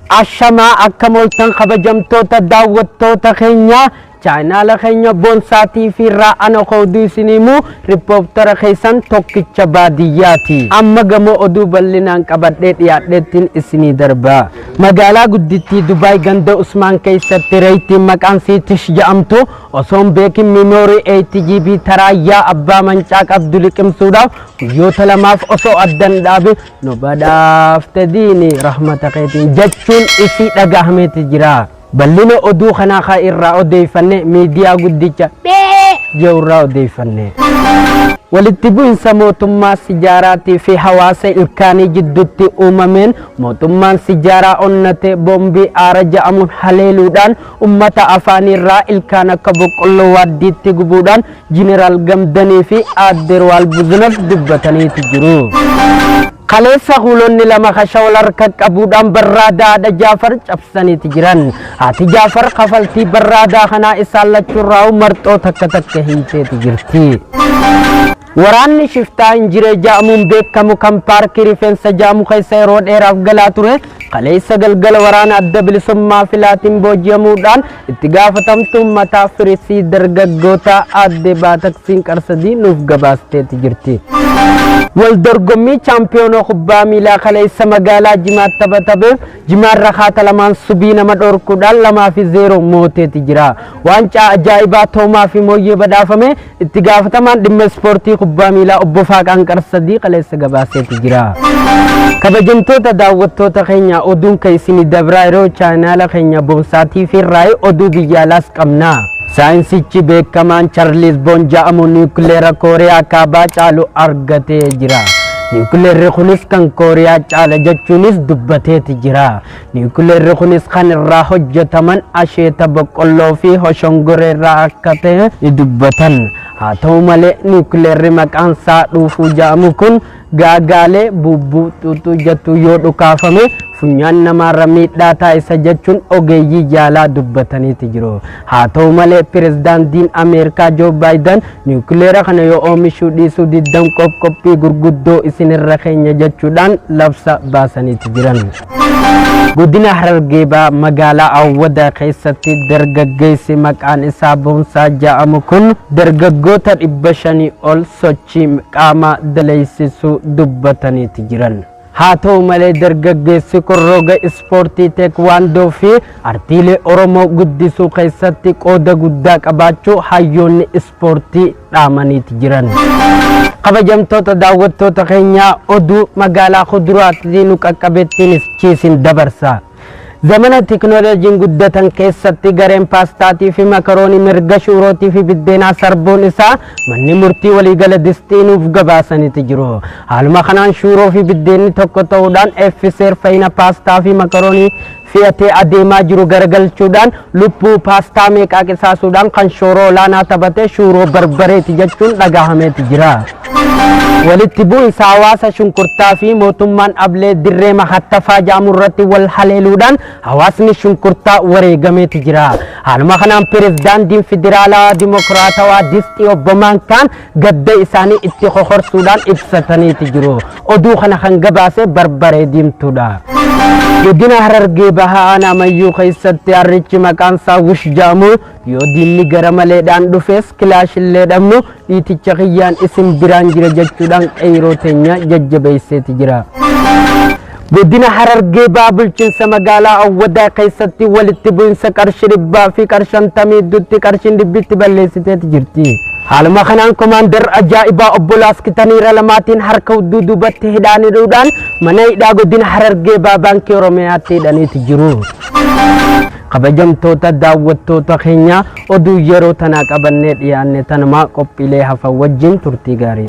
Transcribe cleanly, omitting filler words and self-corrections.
Ashama akka moltan kabajamtoota daawwattoota keenya chaanaala keenya Boonsaa fi Raa'ana Qooduu isiniimu riippoortara keessan tokkicha baadiyyaati. Amma gamoo oduu bal'inaan qabadhee dhiyaadheettiin isinii darba. Magaalaa guddittii Dubaay ganda Usmaan keessatti reeytiin maqaan Tish jedhamtu osoon beekin miimoorii 8GB taraayyaa abbaa mancaa qabdu liqimsuudhaaf guyyoota lamaaf osoo addan dhaabe nu badhaafte diini rahmata keetiin jechuun isii dhagahameeti jira. Bal'ina oduu kanaa irraa odeeffanne miidiyaa guddicha jeurraa odeeffanne. Walitti bu'insa mootummaa sijaaraatii fi hawaasa ilkaanii jidduutti uumameen mootummaan sijaaraa onnate boombii aara jedhamuun haleeluudhaan ummata afaanirraa ilkaan akka boqqolloo waaddiitti gubuudhaan Jeneraal Gamdanii fi Aadde Waalbuzunaf dubbataniiti jiru. Kaleessa hulonni lama kashawal harka qabuudhaan barraadaa haadha Jaafar cabsaniiti jiran. Haati Jaafar kafaltii barraadaa kanaa isaan lachuurraa marxoo takka hiiteeti jirti. Waraanni shiftaa injiree jedhamuun beekamu kan paarkii rifeensa jedhamu keessa yeroo dheeraaf galaa ture kaleessa galgala waraana adda bilisummaa filaatiin booji'amuudhaan itti gaafatamtuu mataa firisii dargaggoota Aadde Baataksiin Qarsadii nuuf gabaasteeti jirti. Waldorgommii chaampiyoonoo kubbaa miilaa kaleessa magaalaa Jimaat taphatameef Jimaarra haata lamaan subii nama dhorkuudhaan 2-0 mooteeti jira. Waancaa ajaa'ibaa Toomaa fi Mooyyee badhaafame itti gaafatamaan dhimma ispoortii kubbaa miilaa obbo Faaqaan Qarsadii kaleessa gabaaseeti jira. Kabajamtoota daawwattoota keenya oduun keessanii dabraa yeroo chaanaala keenya Boonsaa fi Raa'ii oduu biyyaalaas qabna. Saayinsichi beekamaan Charles Boon jedhamu niwukileera Kooriyaa kaabaa caalu argatee jira. Niwukileerri kunis kan Kooriyaa caala jechuunis dubbateeti jira. Niwukileerri kunis kan irraa hojjetaman asheeta boqqolloo fi hoshongoree irraa akka ta'e dubbatan. Haa ta'u malee niwukileerri maqaan isaa dhuufuu jedhamu kun gaagaalee bubbuu xuuxuu jettu yoo dhukaafame funyaan namaarra miidhaa taasisa jechuun ogeeyyii jaalaa dubbataniiti jiru. Haa ta'u malee pirezidaantiin Ameerikaa Joo Baayiden niwukileera kana yoo oomishuu dhiisuu diddan qophii gurguddoo isinirra keenya jechuudhaan labsa baasaniiti jiran. Godina Harargee magaalaa Awwadaa keessatti dargaggeessi maqaan isaa Boonsaa jedhamu kun dargaggoota 500 ol sochii qaamaa daleessisuu dubbataniiti jiran. Haa ta'u malee dargaggeessi kun roga ispoortii teekwaandoo fi artiilee Oromoo guddisuu keessatti qooda guddaa qabaachuu hayyoonni ispoortii dhaamaniiti jiran. Kabajamtoota daawwattoota keenya oduu magaalaa Kuduraatiin nu qaqqabettiinis ciisin dabarsa. Zamana teknooloojiin guddatan keessatti gareen paastaatii fi makaroonii mirga shuurootii fi biddeenaa sarbuun isaa manni murtii waliigala distiinuuf gabaasaniiti jiru. Haaluma kanaan shuuroo fi biddeenni tokko ta'uudhaan effiseer fayyina paastaa fi makaroonii fe'atee adeemaa jiru garagalchuudhaan lubbuu paastaa meeqaa qisaasuudhaan kan shooroo olaanaa taphate shuuroo barbareeti jechuun dhagahameeti jira. Walitti bu'insa hawaasa shunkurtaa fi mootummaan ablee dirree mahattafaa jedhamu irratti wal haleeluudhaan hawaasni shunkurtaa wareegameeti jira. Haaluma kanaan pirezidaantiin federaalaa dimokiraatawaa distii obbo Maankaan gadda isaanii itti kokorsuudhaan ibsataniiti jiru. Oduu kana kan gabaase barbaree diimtuudha. Godina Harargee Bahaa Mayyuu keessatti harrichi maqaan isaa Wush jedhamu yoo diinni gara maleedhaan dhufes kilaashillee dhabnu dhiiticha kiyyaan isin biraan jira jechuudhaan qeyroo teenya jajjabeesseeti jira. Godina Harargee Bahaa bulchiinsa magaalaa Awwadaa keessatti walitti bu'insa qarshii 100 fi qarshii 50 gidduutti qarshiin 100tti balleessiteeti jirti. Haaluma kanaan komaandar ajaa'ibaa obbo Laaskitaniira lamaatiin harka hudduu duubatti hidhaaniidhaan mana hidhaa godina Harargee Bahaa baankii Oromiyaatti hidhaniiti jiru. Kabajamtoota daawwattoota keenya oduu yeroo tanaa qabannee dhiyaanne tanumaa qophiilee hafan wajjin turtii gaarii.